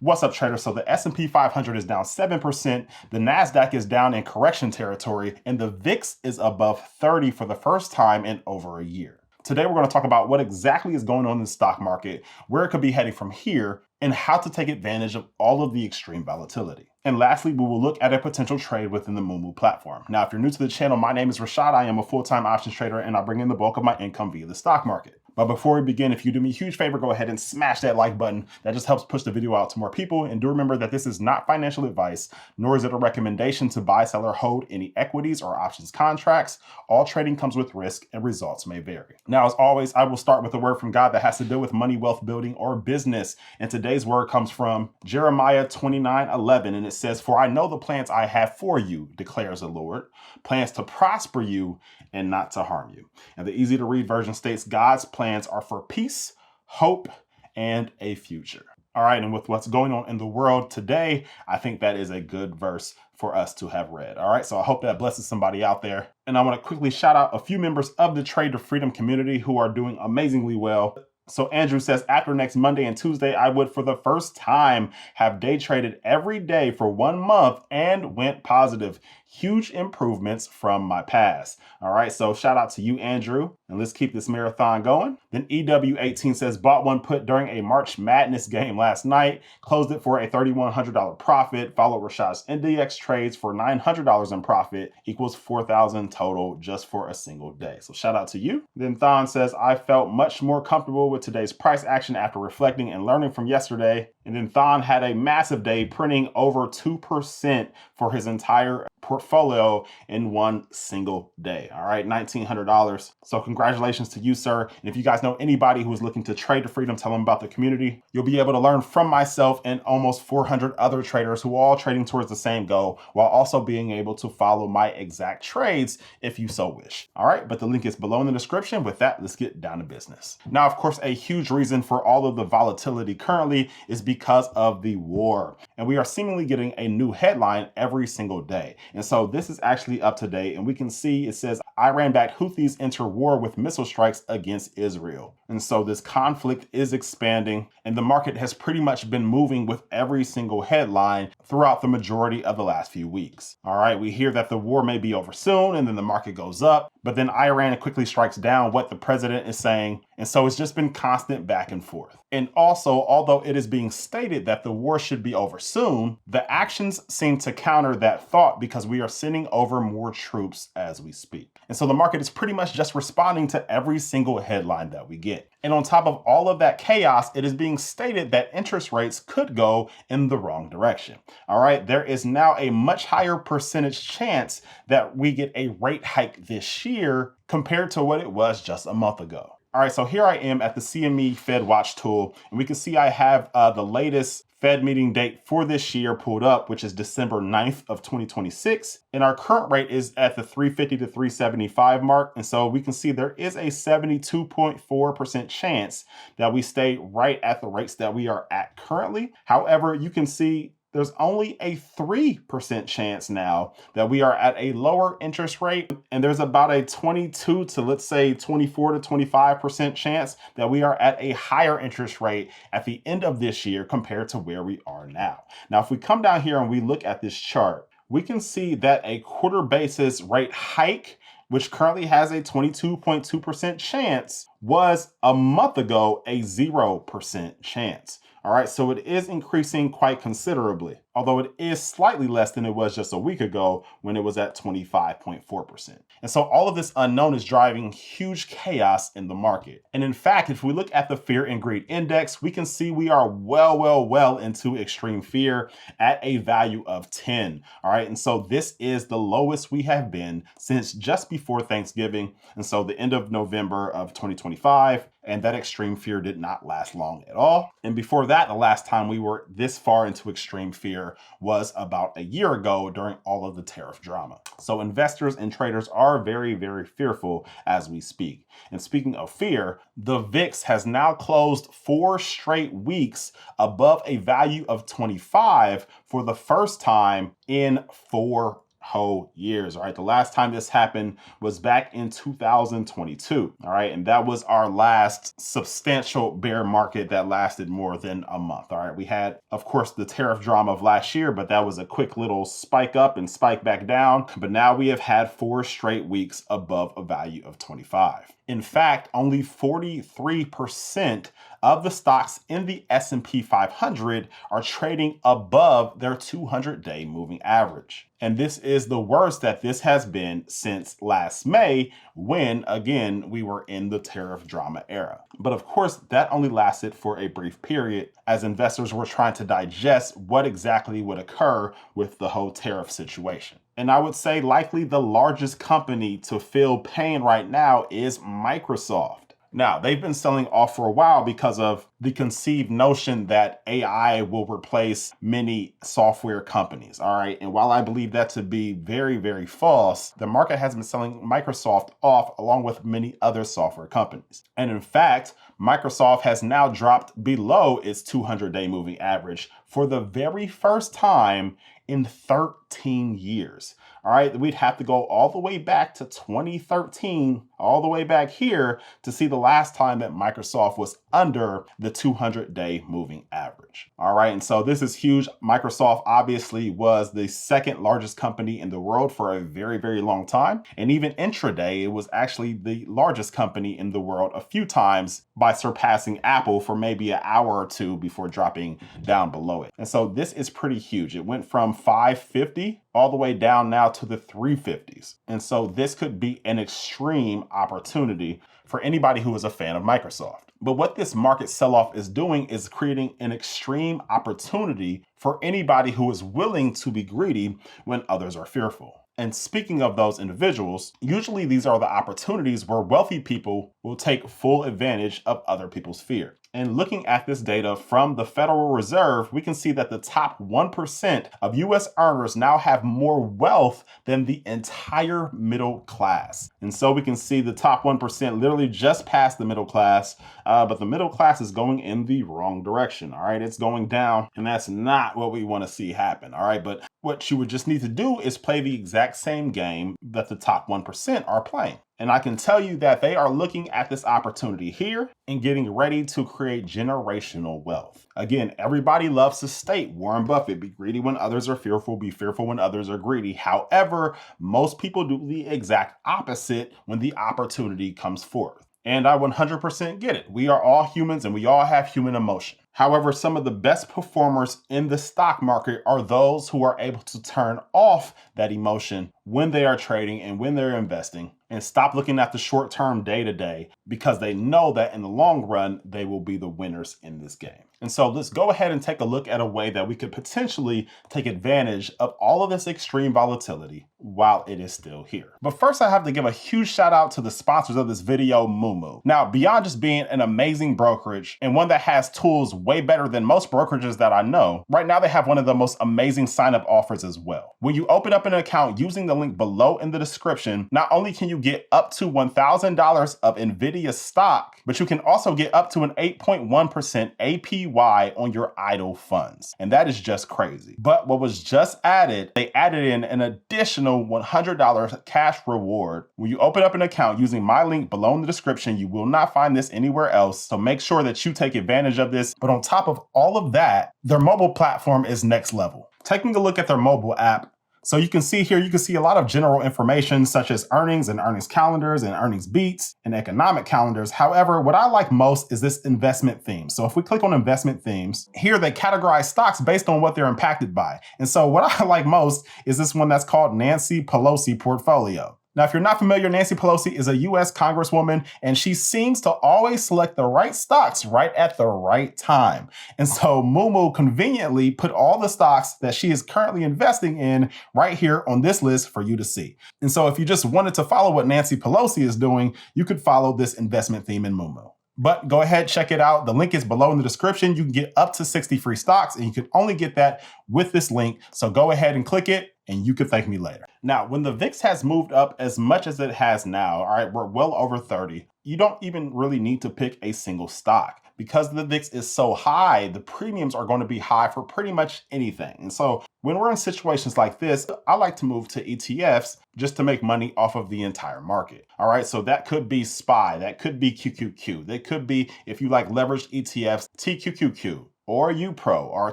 What's up, traders? So the S&P 500 is down 7%, the NASDAQ is down in correction territory, and the VIX is above 30 for the first time in over a year. Today, we're going to talk about what exactly is going on in the stock market, where it could be heading from here, and how to take advantage of all of the extreme volatility. And lastly, we will look at a potential trade within the Moomoo platform. Now, if you're new to the channel, my name is Rashad. I am a full-time options trader, and I bring in the bulk of my income via the stock market. But before we begin, if you do me a huge favor, go ahead and smash that like button. That just helps push the video out to more people. And do remember that this is not financial advice, nor is it a recommendation to buy, sell, or hold any equities or options contracts. All trading comes with risk and results may vary. Now, as always, I will start with a word from God that has to do with money, wealth building, or business. And today's word comes from Jeremiah 29:11. And it says, "For I know the plans I have for you, declares the Lord, plans to prosper you and not to harm you." And the easy to read version states, God's plans are for peace, hope, and a future. All right, and with what's going on in the world today, I think that is a good verse for us to have read. All right, so I hope that blesses somebody out there. And I want to quickly shout out a few members of the Trade to Freedom community who are doing amazingly well. So Andrew says, after next Monday and Tuesday, I would for the first time have day traded every day for 1 month and went positive. Huge improvements from my past. All right, so shout out to you, Andrew. And let's keep this marathon going. Then EW18 says, bought one put during a March Madness game last night, closed it for a $3,100 profit, followed Rashad's NDX trades for $900 in profit, equals $4,000 total just for a single day. So shout out to you. Then Thon says, I felt much more comfortable with today's price action after reflecting and learning from yesterday. And then Thon had a massive day, printing over 2% for his entire portfolio in one single day. All right, $1,900. So congratulations to you, sir. And if you guys know anybody who is looking to trade to freedom, tell them about the community. You'll be able to learn from myself and almost 400 other traders who are all trading towards the same goal, while also being able to follow my exact trades if you so wish. All right, but the link is below in the description. With that, let's get down to business. Now, of course, a huge reason for all of the volatility currently is because of the war. And we are seemingly getting a new headline every single day. And so this is actually up to date, and we can see it says Iran-backed Houthis enter war with missile strikes against Israel. And so this conflict is expanding, and the market has pretty much been moving with every single headline throughout the majority of the last few weeks. All right, we hear that the war may be over soon, and then the market goes up, but then Iran quickly strikes down what the president is saying. And so it's just been constant back and forth. And also, although it is being stated that the war should be over soon, the actions seem to counter that thought because we are sending over more troops as we speak. And so the market is pretty much just responding to every single headline that we get. And on top of all of that chaos, it is being stated that interest rates could go in the wrong direction. All right, there is now a much higher percentage chance that we get a rate hike this year compared to what it was just a month ago. All right, so here I am at the CME Fed Watch tool, and we can see I have the latest Fed meeting date for this year pulled up, which is December 9th of 2026. And our current rate is at the 350 to 375 mark. And so we can see there is a 72.4% chance that we stay right at the rates that we are at currently. However, you can see there's only a 3% chance now that we are at a lower interest rate. And there's about a 22 to let's say 24 to 25% chance that we are at a higher interest rate at the end of this year compared to where we are now. Now, if we come down here and we look at this chart, we can see that a quarter basis rate hike, which currently has a 22.2% chance, was a month ago a 0% chance. All right, so it is increasing quite considerably, although it is slightly less than it was just a week ago when it was at 25.4%. And so all of this unknown is driving huge chaos in the market. And in fact, if we look at the fear and greed index, we can see we are well into extreme fear at a value of 10. All right, and so this is the lowest we have been since just before Thanksgiving. And so the end of November of 2025. And that extreme fear did not last long at all. And before that, the last time we were this far into extreme fear was about a year ago during all of the tariff drama. So investors and traders are very fearful as we speak. And speaking of fear, the VIX has now closed 4 straight weeks above a value of 25 for the first time in 4 whole years. All right. The last time this happened was back in 2022. All right. And that was our last substantial bear market that lasted more than a month. All right. We had, of course, the tariff drama of last year, but that was a quick little spike up and spike back down. But now we have had 4 straight weeks above a value of 25. In fact, only 43% of the stocks in the S&P 500 are trading above their 200-day moving average. And this is the worst that this has been since last May, when, again, we were in the tariff drama era. But of course, that only lasted for a brief period as investors were trying to digest what exactly would occur with the whole tariff situation. And I would say likely the largest company to feel pain right now is Microsoft. Now, they've been selling off for a while because of the conceived notion that AI will replace many software companies, all right? And while I believe that to be very, very false, the market has been selling Microsoft off along with many other software companies. And in fact, Microsoft has now dropped below its 200-day moving average for the very first time in 13 years. All right, we'd have to go all the way back to 2013, all the way back here to see the last time that Microsoft was under the 200-day moving average. All right, and so this is huge. Microsoft obviously was the second largest company in the world for a very, very long time. And even intraday, it was actually the largest company in the world a few times by surpassing Apple for maybe an hour or two before dropping down below it. And so this is pretty huge. It went from 550 all the way down now to the 350s. And so this could be an extreme opportunity for anybody who is a fan of Microsoft. But what this market sell-off is doing is creating an extreme opportunity for anybody who is willing to be greedy when others are fearful. And speaking of those individuals, usually these are the opportunities where wealthy people will take full advantage of other people's fear. And looking at this data from the Federal Reserve, we can see that the top 1% of US earners now have more wealth than the entire middle class. And so we can see the top 1% literally just past the middle class, but the middle class is going in the wrong direction. All right, it's going down, and that's not what we want to see happen. All right, but what you would just need to do is play the exact same game that the top 1% are playing. And I can tell you that they are looking at this opportunity here and getting ready to create generational wealth. Again, everybody loves to state Warren Buffett, be greedy when others are fearful, be fearful when others are greedy. However, most people do the exact opposite when the opportunity comes forth. And I 100% get it. We are all humans and we all have human emotion. However, some of the best performers in the stock market are those who are able to turn off that emotion when they are trading and when they're investing and stop looking at the short term day to day, because they know that in the long run, they will be the winners in this game. And so let's go ahead and take a look at a way that we could potentially take advantage of all of this extreme volatility while it is still here. But first, I have to give a huge shout out to the sponsors of this video, Moomoo. Now, beyond just being an amazing brokerage and one that has tools way better than most brokerages that I know, right now they have one of the most amazing sign-up offers as well. When you open up an account using the link below in the description, not only can you get up to $1,000 of NVDA stock, but you can also get up to an 8.1% APY on your idle funds. And that is just crazy. But what was just added, they added in an additional $100 cash reward. When you open up an account using my link below in the description, you will not find this anywhere else. So make sure that you take advantage of this. But on top of all of that, their mobile platform is next level. Taking a look at their mobile app, so you can see here, you can see a lot of general information such as earnings and earnings calendars and earnings beats and economic calendars. However, what I like most is this investment theme. So if we click on investment themes, here they categorize stocks based on what they're impacted by. And so what I like most is this one that's called Nancy Pelosi Portfolio. Now, if you're not familiar, Nancy Pelosi is a US Congresswoman, and she seems to always select the right stocks right at the right time. And so Mumu conveniently put all the stocks that she is currently investing in right here on this list for you to see. And so if you just wanted to follow what Nancy Pelosi is doing, you could follow this investment theme in Mumu. But go ahead, check it out. The link is below in the description. You can get up to 60 free stocks, and you can only get that with this link. So go ahead and click it, and you can thank me later. Now, when the VIX has moved up as much as it has now, all right, we're well over 30, you don't even really need to pick a single stock. because the VIX is so high, the premiums are going to be high for pretty much anything. And so when we're in situations like this, I like to move to ETFs just to make money off of the entire market. All right, so that could be SPY, that could be QQQ, that could be, if you like leveraged ETFs, TQQQ or UPRO or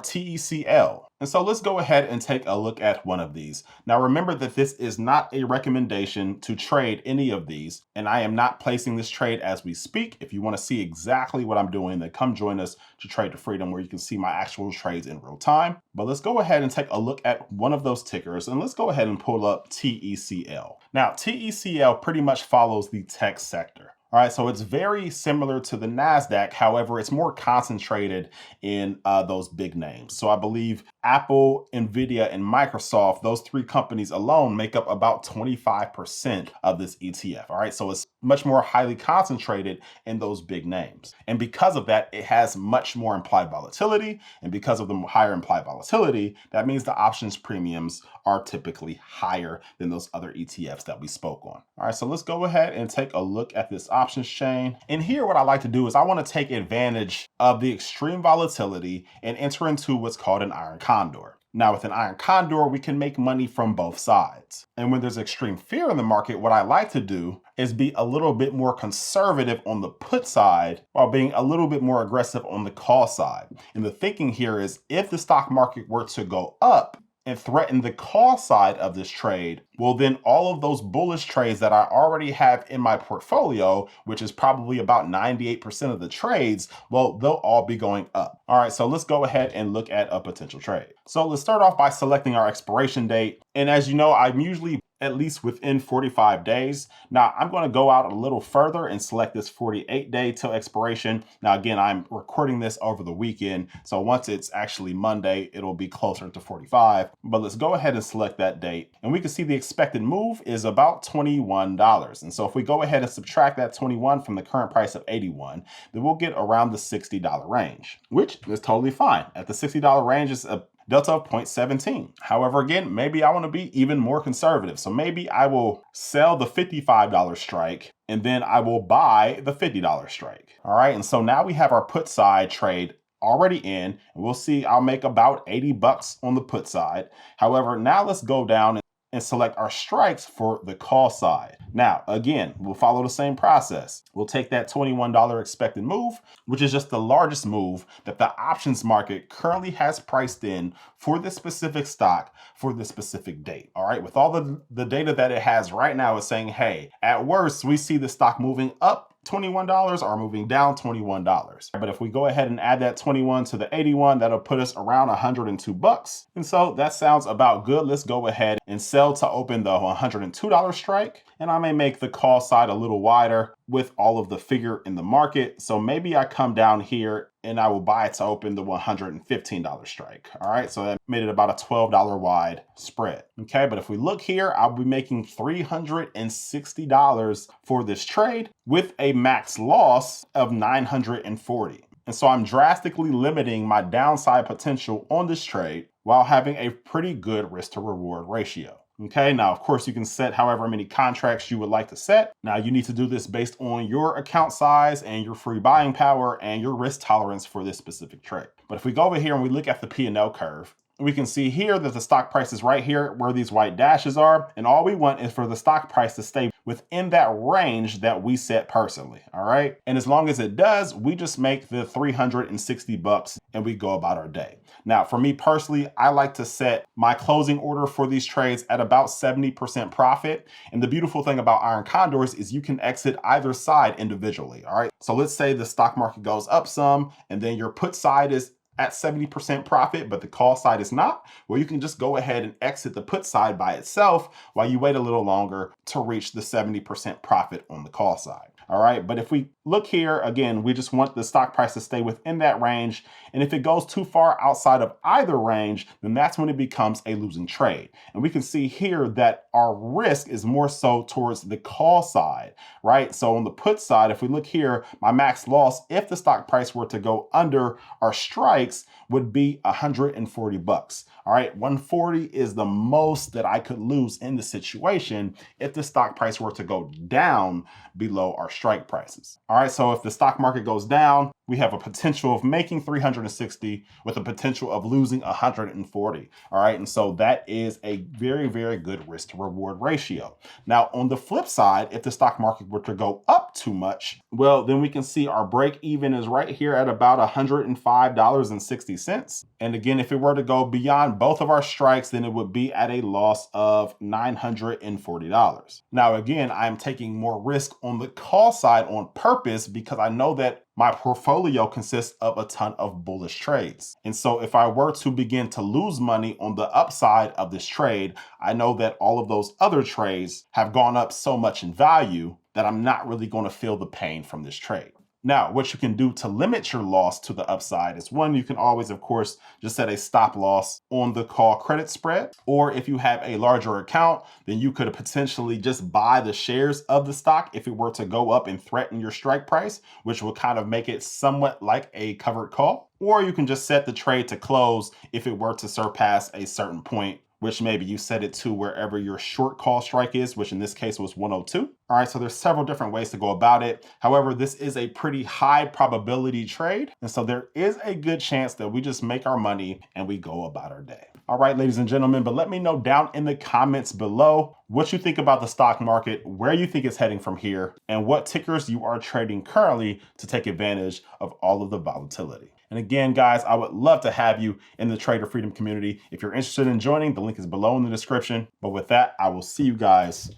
TECL. And so let's go ahead and take a look at one of these. Now remember that this is not a recommendation to trade any of these, and I am not placing this trade as we speak. If you want to see exactly what I'm doing, then come join us to Trade to Freedom, where you can see my actual trades in real time. But let's go ahead and take a look at one of those tickers, and let's go ahead and pull up TECL. Now TECL pretty much follows the tech sector. All right, so it's very similar to the NASDAQ. However, it's more concentrated in those big names. So I believe Apple, NVDA, and Microsoft, those three companies alone make up about 25% of this ETF. All right, so it's much more highly concentrated in those big names. And because of that, it has much more implied volatility. And because of the higher implied volatility, that means the options premiums are typically higher than those other ETFs that we spoke on. All right, so let's go ahead and take a look at this options chain. And here, what I like to do is I want to take advantage of the extreme volatility and enter into what's called an iron condor. Now, with an iron condor, we can make money from both sides. And when there's extreme fear in the market, what I like to do is be a little bit more conservative on the put side while being a little bit more aggressive on the call side. And the thinking here is if the stock market were to go up and threaten the call side of this trade, well, then all of those bullish trades that I already have in my portfolio, which is probably about 98% of the trades, well, they'll all be going up. All right, so let's go ahead and look at a potential trade. So let's start off by selecting our expiration date. And as you know, I'm usually at least within 45 days. Now, I'm going to go out a little further and select this 48-day till expiration. Now, again, I'm recording this over the weekend, so once it's actually Monday, it'll be closer to 45. But let's go ahead and select that date. And we can see the expected move is about $21. And so if we go ahead and subtract that 21 from the current price of 81, then we'll get around the $60 range, which is totally fine. At the $60 range, is a delta of 0.17. However, again, maybe I want to be even more conservative. So maybe I will sell the $55 strike and then I will buy the $50 strike. All right. And so now we have our put side trade already in, and we'll see I'll make about 80 bucks on the put side. However, now let's go down and select our strikes for the call side. Now, again, we'll follow the same process. We'll take that $21 expected move, which is just the largest move that the options market currently has priced in for this specific stock for this specific date. All right, with all the data that it has right now, is saying, hey, at worst, we see the stock moving up $21 or moving down $21. But if we go ahead and add that 21 to the 81, that'll put us around 102 bucks. And so that sounds about good. Let's go ahead and sell to open the $102 strike. And I may make the call side a little wider with all of the figure in the market. So maybe I come down here and I will buy it to open the $115 strike. All right, so that made it about a $12 wide spread. Okay, but if we look here, I'll be making $360 for this trade with a max loss of 940. And so I'm drastically limiting my downside potential on this trade while having a pretty good risk to reward ratio. Okay, now, of course, you can set however many contracts you would like to set. Now, you need to do this based on your account size and your free buying power and your risk tolerance for this specific trade. But if we go over here and we look at the P&L curve, we can see here that the stock price is right here where these white dashes are. And all we want is for the stock price to stay within that range that we set personally. All right. And as long as it does, we just make the 360 bucks and we go about our day. Now, for me personally, I like to set my closing order for these trades at about 70% profit. And the beautiful thing about iron condors is you can exit either side individually. All right. So let's say the stock market goes up some and then your put side is at 70% profit, but the call side is not, well, you can just go ahead and exit the put side by itself while you wait a little longer to reach the 70% profit on the call side. All right, but if we look here, again, we just want the stock price to stay within that range. And if it goes too far outside of either range, then that's when it becomes a losing trade. And we can see here that our risk is more so towards the call side, right? So on the put side, if we look here, my max loss, if the stock price were to go under our strikes, would be 140 bucks. All right, 140 is the most that I could lose in the situation if the stock price were to go down below our strike prices. All right, so if the stock market goes down, we have a potential of making 360 with a potential of losing 140. All right. And so that is a very, very good risk to reward ratio. Now, on the flip side, if the stock market were to go up too much, well, then we can see our break even is right here at about $105.60. And again, if it were to go beyond both of our strikes, then it would be at a loss of $940. Now, again, I'm taking more risk on the call side on purpose because I know that my portfolio consists of a ton of bullish trades. And so if I were to begin to lose money on the upside of this trade, I know that all of those other trades have gone up so much in value that I'm not really going to feel the pain from this trade. Now, what you can do to limit your loss to the upside is one, you can always, of course, just set a stop loss on the call credit spread. Or if you have a larger account, then you could potentially just buy the shares of the stock if it were to go up and threaten your strike price, which will kind of make it somewhat like a covered call. Or you can just set the trade to close if it were to surpass a certain point, which maybe you set it to wherever your short call strike is, which in this case was 102. All right, so there's several different ways to go about it. However, this is a pretty high probability trade. And so there is a good chance that we just make our money and we go about our day. All right, ladies and gentlemen, but let me know down in the comments below what you think about the stock market, where you think it's heading from here, and what tickers you are trading currently to take advantage of all of the volatility. And again, guys, I would love to have you in the Trader Freedom community. If you're interested in joining, the link is below in the description. But with that, I will see you guys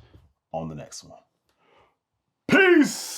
on the next one. Peace!